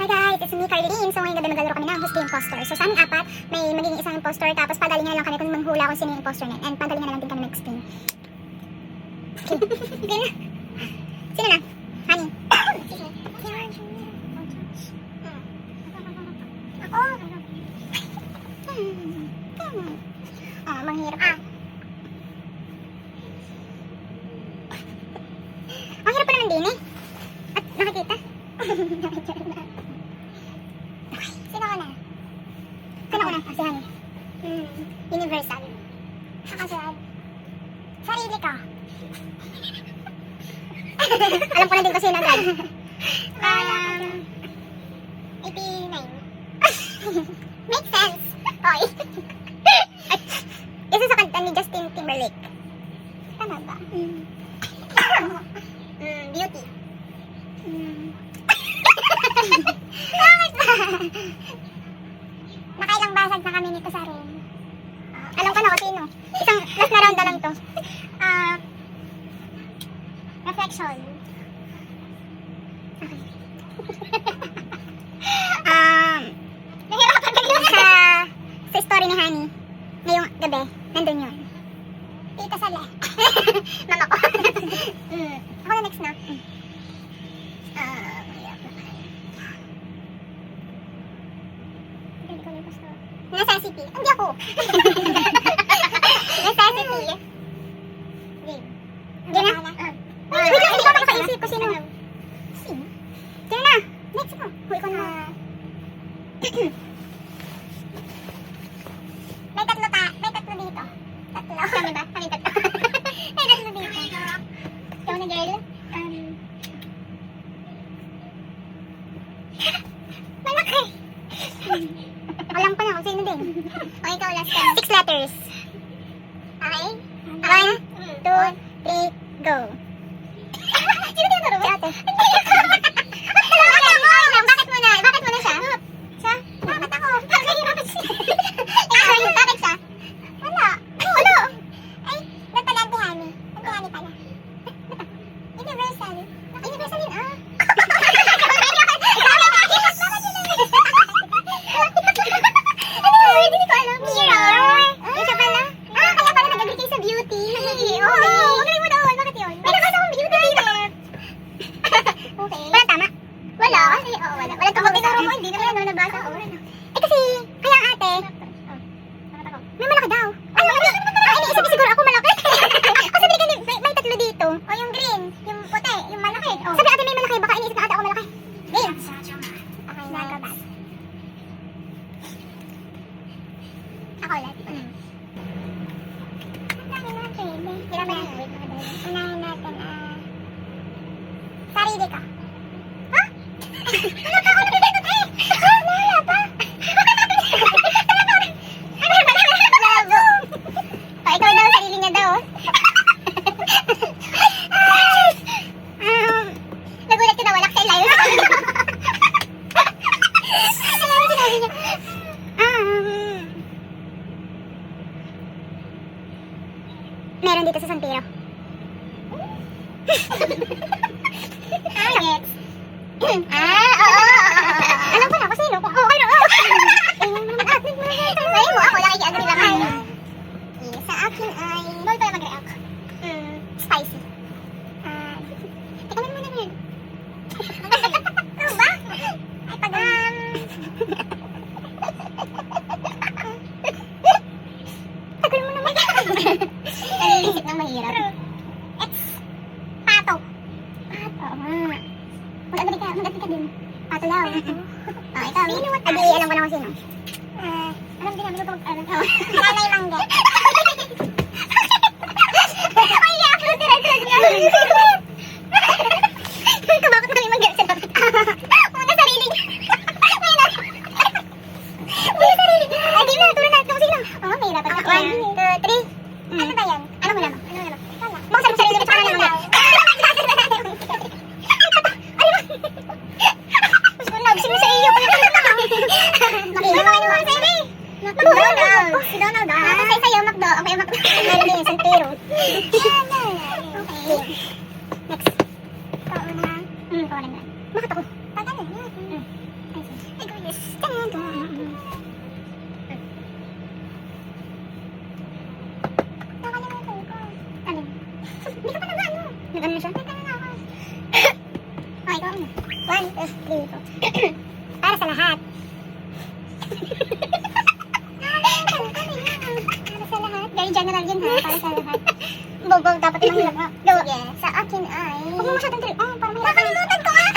Hi guys, it's me, Carlene. So ngayon gabi maglalaro kami ng Who's the Impostor. So sa aming apat, may magiging isang impostor, tapos pagalingan na lang kami kung manghula kung sino yung impostor niyan. And pagalingan na lang din kami mag-explain. Sino na? Sino na? Honey. Ako. Oh, manghirap. Ang hirap pa naman din eh. At nakikita. Sino ka na? Sino ka na? Si Honey. Universal. Nakasunod. Sarili ka. Alam ko na din kasi sino agad. 89. Makes sense. Oy. Isa sa kanta ni Justin Timberlake. Tama ba? Beauty. Bakit ba? Nakailang basag na kami nito sa room. Alam ko na kung sino. Isang last na round na lang to. Reflection. Okay. Nahirapan ka sa story ni Honey. Ngayong gabi, nandun yun. Tita Sala. Mama ko. Ako na next na. Necessity. Hindi ako. Necessity. Game. Game na? Wait lang, hindi ko makaisip ko sino. Sino? Sino na? Next ako. Huy ko na. May tatlo dito. Tatlo. Kami ba? Kami tatlo. May tatlo dito. Ikaw na girl. Malaki. Alam ko na kung sino din. O ikaw last time. 6 letters. Okay? 1, 2, 3, go. Sino tinaturo mo? Si ate. Bakit mo na? Bakit mo na siya? Siya? Bakit ako? Bakit siya? Bakit siya? Wala. Wala. Ay, ba't pala antihani? Antihani pala. Universal. Universal yun, ah. Hindi ko alam. Mirror. Isa pala. Kaya pala nag-agree kayo sa beauty. Oo, magaling mo doon. Bakit yun? May nabasa akong beauty dito. Okay. Walang tama? Wala. Wala. Walang tama. Tinuro mo, hindi naman nabasa ko. Eh kasi, kaya ang ate, may malaki daw. Ano? Iniisip siguro ako malaki. Kasi may tatlo dito. O yung green, yung puti, yung malaki. Sabi ate may malaki, baka iniisip na ate ako malaki. Green. Okay, nagabas. Ako ulit. Unahin natin. Unahin natin, sarili ka. Ha? Wala pa ako nabibigod eh! Wala pa! Labo! Ikaw daw, sarili niya daw. Nagulat ko na wala kasi layo sa kanya. Ano sinabi niya? Meron dito sa San Pedro. Gets. Oo. Alam ko na kung sino. Okay na. Ayaw mo, ako lang i-agree lang. Sa akin ay... Bawal pala mag-react. Spicy. Teka lang muna yun. Ano ba? Ay, pag... Tagal mo naman. Nalilisip ng mahirap. It's pato. Pato. Mag-agree ka din. Pato daw. Ikaw. Adi, alam ko na kung sino. Alam din namin kung mag-alam. Nanay Mangge. Ay, ako na tira-tira. Bakit kami mag-get sa dapat? Muna sarili niya. Muna sarili niya. Adi na, turo na. Kung sino? Oo, may dapat. 1, 2, 3. Ano ba yan? Ano mo naman? Baka sa sarili niya. Tsaka na naman. Gusto mo sa iyo. Makinig mo kayo mga sebe. McDonald. Si Donald. Kasi sa'yo, McDo. Okay, McDo. Meron din, San Pedro. Okay. Next. Ikaw na. Ikaw na. Bakit ako? Pag ano? sa lahat. Para sa lahat. Very general yun ha, para sa lahat. Bobo, dapat yung mahirap. Go. Sige, sa akin ay... Huwag mo masyadong trip. Oh, parang mahirap. Nakalimutan ko ah!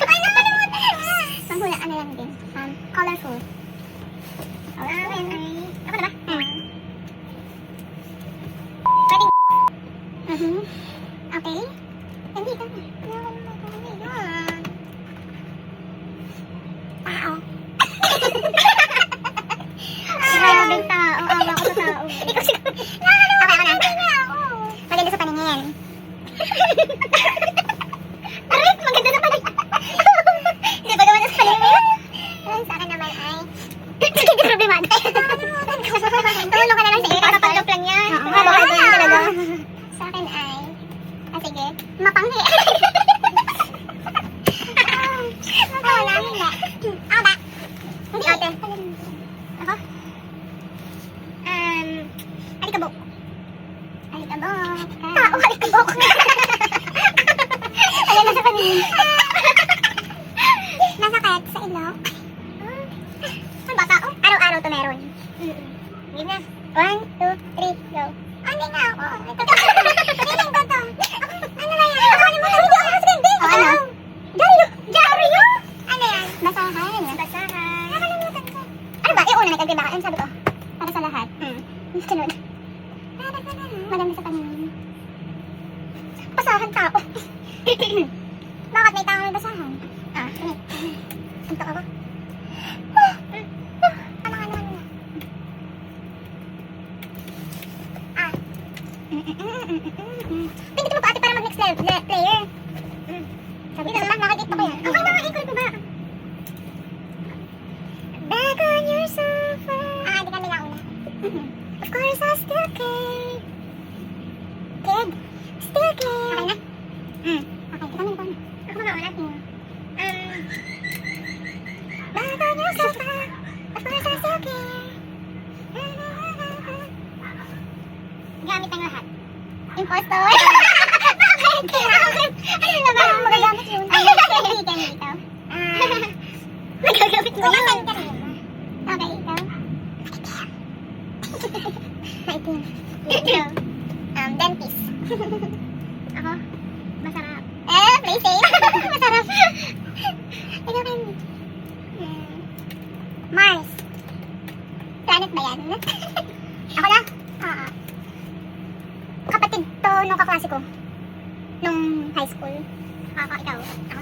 Ay, nakalimutan ko ah! Panghula, ano lang din. Colorful. Colorful. Ako na ba? Pwede. Okay. Hindi ka. Tao. Grabe tao. Awa ko sa tao. Ikaw siguro. Okay, ako na. Maganda sa paningin. Arit, maganda sa paningin. Hindi ba gawin sa paningin? Sa akin naman ay... Sige, di problemado. Tulong ka na lang sa iyo. Kapapalop lang yan. Mabawal ba yan talaga? Sa akin ay... sige. Mapanghi. Wala, hindi. Ako ba? Hindi ate. Ako? Alikabok. Alikabok. Tao, alikabok. Ayan, nasa paningin. Nasakit sa ilok. Ano ba tao? Araw-araw to meron. Game na. 1, 2, 3, go. Hindi nga ako. Piling ko to. Ano na yan? Ako ni mo to. Hindi ako masagandi. O ano? Diaryo. Diaryo? Ano yan? Basahan. Basahan. Nakalimutan ko. Ano ba? Yung una nagkagriba ka. Ano sabi ko? Para sa lahat. Sunod. Para sa lahat. Maganda sa paningin. Basahan tao. Bakit may tao may basahan? Sunod. Suntok ako. Pindutin mo pa ate para mag-next player. Sabi ko naman, nakikita ko yan. Okay, nakikita ko ba? Back on your sofa. Di kami nauna. Of course, I still care. Kid? Still care. Okay na? Okay, kita naman ko na. Ako mga ulat niyo. Back on your sofa. Of course, I still care. Gamit ng lahat. Impostor. Bakit? Ano na ba? Magagamit yun. Hindi ka dito. Magagamit mo yun. Okay, ikaw. Maitim. Ikaw. Dentist. Ako? Masarap. Play safe. Masarap. Ikaw kayo. Mars. Planet ba yan? Ako na? Oo. Kapatid to nung kaklase ko. Nung high school. Ako, ikaw. Ako.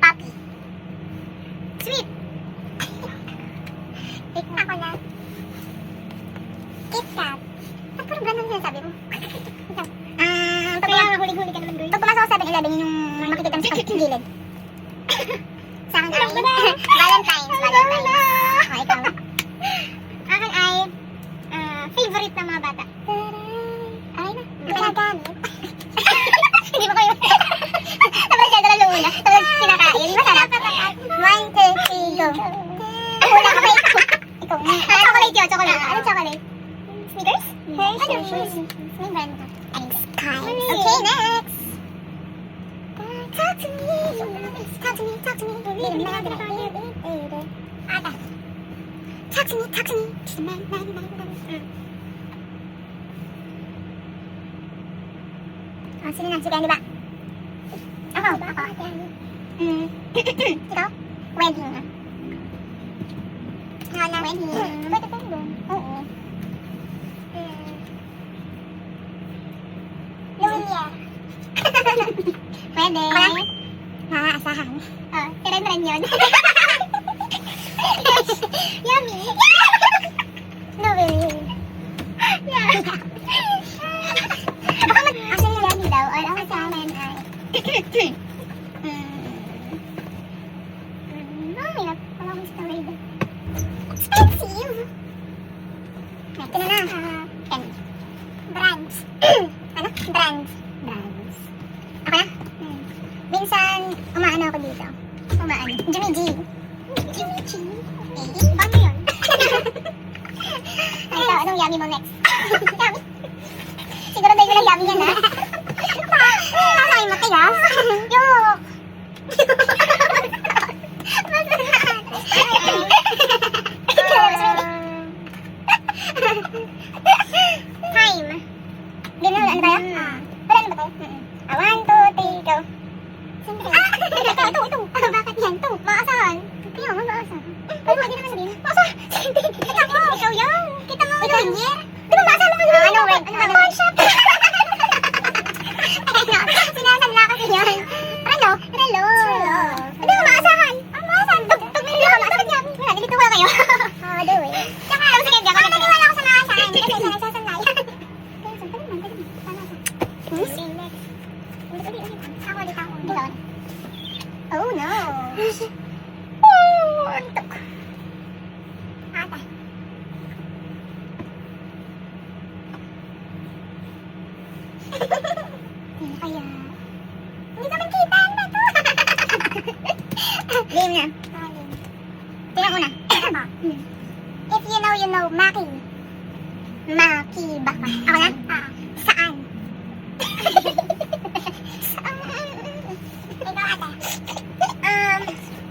Papi. Sweet. Ako na. Kit Kat. Ba't parang gano'n sinasabi mo? Ikaw. Kaya huli-huli ka naman, girl. Pag pumasok sa 7-Eleven, yun yung makikita mo sa gilid. Sa akin ay Valentine's. Okay, ikaw. Akin ay favorite ng mga bata. Ay na. Ginagamit. Hindi mo kayo. Tapos siya dala luna. Tapos kinakain. Masarap. 1, 2, 3, go. Wala ka ba ikaw? Ikaw. Chocolate yun. Chocolate. Ano chocolate? Snickers? Hershey's. May brand ka. Okay, next. Talk to me. Talk to me. Talk to me. Ata. Talk to me. Talk to me. Sino na? Si Candy ba? Ako. Ikaw? Wedding na. Hala. Wedding. Pwede pa doon. Oo. Lumiere. Pwede. Asahan. Si Ren yun. Yummy. Louie. Yeah. Baka mag-asin yung yummy daw. Or ako sa amin ay... Mahirap. Wala akong story doon. Expensive. Ito na na. Pen. Brands. Ano? Brands. Ako na? Minsan, umaano ako dito. Umaano? Jimmy G. Paano yun? Ay, ito, anong yummy mo next? Yummy? Siguro dahil ko lang yummy yan, ha? Nasa kayo matigas? Yok! Ay, hindi naman sabihin. Masa? Kita mo. Ikaw yan. Kita mo. Ikaw yan. Di ba masa mo yun? Ano word? Ano word shop? Sinasadla kasi yun. Relo. Relo. Hindi mo maasahan. Ang maasahan. Pag may relo ka maasahan yan. Wala, dito wala kayo. Oo, do eh. Tsaka, sige, di ako naniniwala ako sa maasahan. Kasi siya nagsasanlay. Ako ulit ako. Dilaw. Oh no. Oh, antok. Ata. Hindi kaya. Hindi naman kita. Ano ba ito? Game na. Tingnan mo na. If you know, you know. Maki. Maki baka. Ako na? Saan? Saan? Ikaw ate.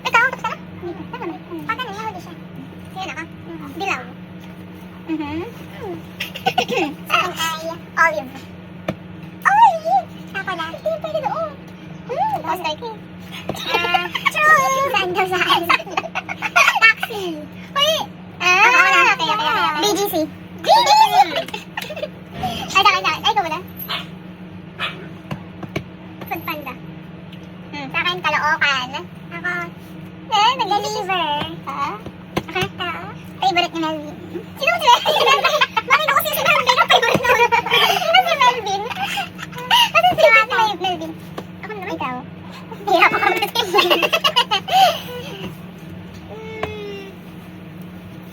Ikaw, tapos ka na? Pag ano, nahuli siya. Sige na ka? Dilaw. Saan ay olive. Olive! Ako na. Hindi, pwede doon. Poster cake. Saan daw saan? Taxi. Uy! BGC. BGC! Ay, sakit. Ay, ikaw ba na? Food Panda. Sa akin, Caloocan. Ako, nag-deliver. Okay? Favorite ni Melvin. Sino si Melvin? Bakit ako si Melvin? Ang favorite naman. Sino si Melvin? Ano si Melvin? Ako naman. Ikaw. Hirap ako mag-skip.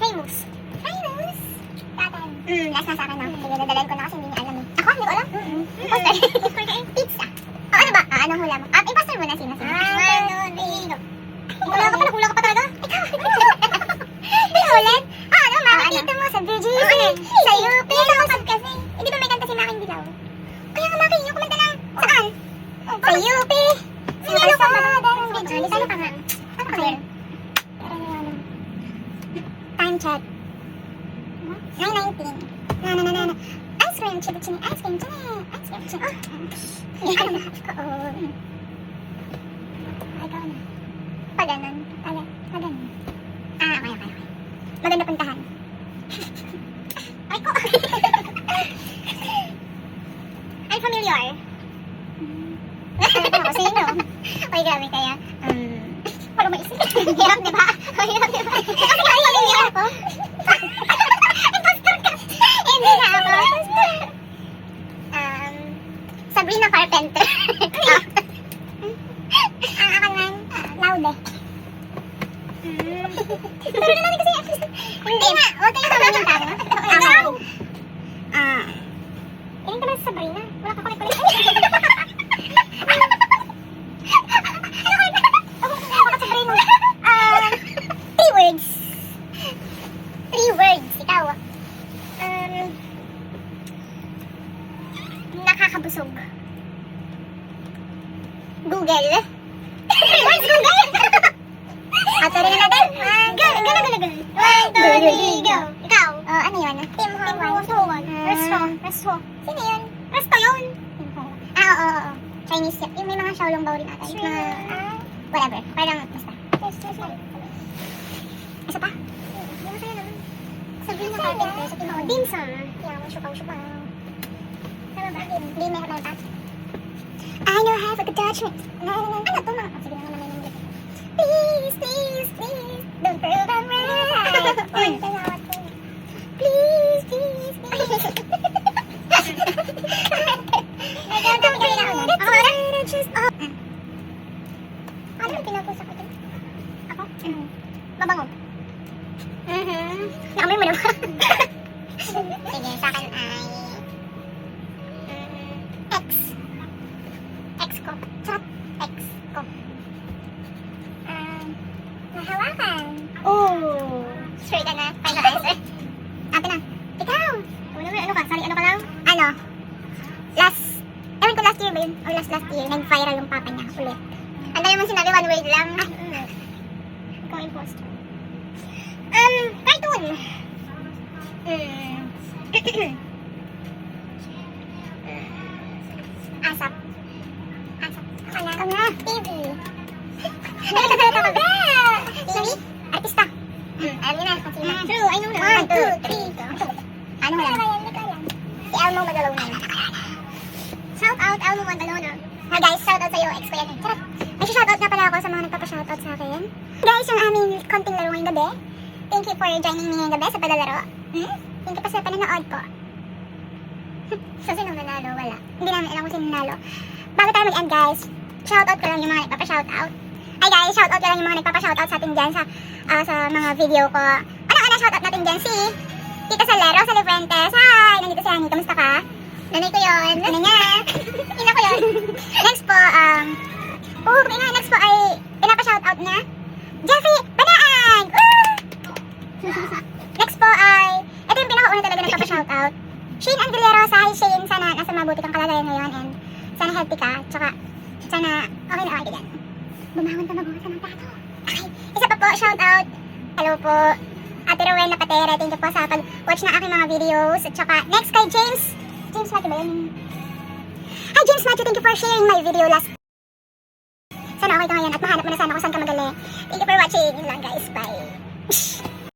Famous. Famous? Tatan. Last na sa akin na. Sige, dadalan ko na kasi hindi niya alam eh. Ako, hindi ko alam. Poster. Pizza. Ano ba? Anong hula mo? I-poster mo na sino. Hula ka pa talaga? Ikaw. Hindi ulit? Ano, makakita mo sa BGC. Sa UP. Kasi. Hindi ba may kanta si Making Dilaw? Kaya nga Making, yung kumanta na. Saan? Sa UP. Sinalo ka ba? Sinalo ka nga. Ano ka yun? Time check. 9:19. Na. Ice cream, chili. Ice cream, chili. Ano ba? Oo. Ay, ikaw na. Paganon. Paganon. Okay. Maganda puntahan. Ay ko. I'm familiar. Ako, sino? Ay, grabe kaya. Wala maisip. Hirap, di ba? Hirap. Kasi familiar ako. Impostor ka. Hindi na ako. Sabrina Carpenter. Ang akan man, Laude. Pero na natin kasi hindi nga, huwag kayo naman yung tama. Tingin ka lang sa Sabrina. Wala ka kulit-kulit. Three words. Ikaw. Nakakabusog. Google. Where's Google? Rin na natin. Go. 1, 2, 3, go. Ikaw. Ano yun? Tim Hortons. Resto. Sino yun? Resto yun. Oo. Chinese yun. Yung may mga Xiaolongbao rin ata. Whatever. Parang basta. Isa pa? Hindi mo sa'yo naman. Sabihin na Carpenter sa Tim Hortons. Dimsum. Yan, syupaw. Tama ba? Hindi, meron pa. I know how to touch me. Ano to mga? Sige na naman yung Please. Don't prove I'm right. Please. Ano yung pinapusa ko dun? Ako? Mabango. Nakamoy mo naman. Sige, sa akin ay X ko. Chat. X ko. Nahawakan. Oh. Sure ka na. Final answer. Ate na. Ikaw. Ano ka? Sorry, ano ka lang? Ewan ko last year ba yun? Or last year. Nag-viral yung papa niya ulit. Ang dami naman sinabi, one word lang. Ikaw imposter. Cartoon. Asap. Ako na. TV. TV? Artista. guys yung aming konting laro ngayong gabi. Thank you for joining me ngayong gabi sa paglalaro. Thank you pa sa panonood po. So, sino nanalo? Wala. Hindi namin alam kung sino nanalo. Bago tayo mag-end guys, shoutout ko lang yung mga nagpapa-shoutout. Ay guys, shoutout ko lang yung mga nagpapa-shoutout sa atin dyan sa mga video ko. Ano shoutout natin dyan? Si Tita Salero sa Lifuentes. Hi! Nandito si Hani. Kamusta ka? Nanay ko yun. Nanay niya. Ina ko yun. Next po, next po ay pinapa-shoutout niya. Jeffrey Banaan! Next po ay, ito yung pinakauna talaga nagpapa-shoutout. Shane Angulerosa. Hi Shane. Sana nasa mabuti kang kalagayan ngayon and sana healthy ka. Tsaka, sana okay na okay ka dyan. Bumawan ka mabukasan ng tato. Okay. Isa pa po, shoutout. Hello po. Ate Rowena Patera, thank you po sa pag-watch ng aking mga videos. At saka, next kay James. James Matthew ba yun? Hi James Matthew, thank you for sharing my video last. Sana okay ka ngayon at mahanap mo na sana kung saan ka magaling. Thank you for watching. Yun lang guys, bye.